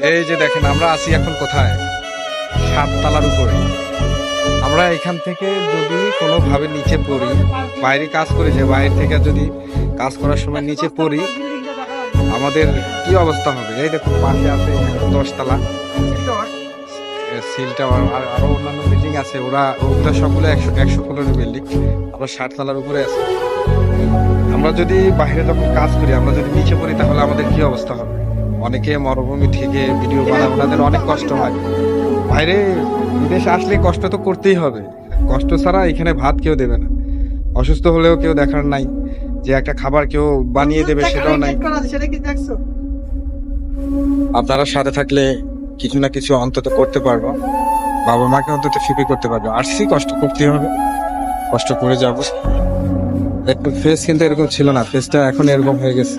এই যে দেখেন আমরা আছি এখন কোথায়, 7 তলার উপরে। আমরা এখান থেকে যদি কোনোভাবে নিচে পড়ি, বাইরে কাজ করে যে বাইরে থেকে যদি কাজ করার সময় নিচে পড়ি, আমাদের কি অবস্থা হবে। এই দেখুন পাশে আছে 10 তলা সিল টাওয়ার, আর আরো অন্যান্য বিল্ডিং আছে। ওগুলো সবগুলো 100 ফ্লোরের বিল্ডিং। আমরা 60 তলার উপরে আছি। আমরা যদি বাইরে যখন কাজ করি, আমরা যদি নিচে পড়ি, তাহলে আমাদের কি অবস্থা হবে। অনেকে মরুভূমি থেকে ভিডিও বানায়, ওনাদের অনেক কষ্ট হয়। বাইরে বিদেশে আসলে কষ্ট তো করতেই হবে, কষ্ট ছাড়া এখানে ভাত কেউ দেবে না। অসুস্থ হলেও কেউ দেখার নাই, যে একটা খাবার কেউ বানিয়ে দেবে সেটাও নাই। আপনারা সাথে থাকলে কিছু না কিছু অন্তত করতে পারবো, বাবা মাকে অন্তত ফিপি করতে পারবো। আসছি, কষ্ট করতেই হবে, কষ্ট করে যাবো। একটু ফেস কিন্তু এরকম ছিল না, ফেসটা এখন এরকম হয়ে গেছে।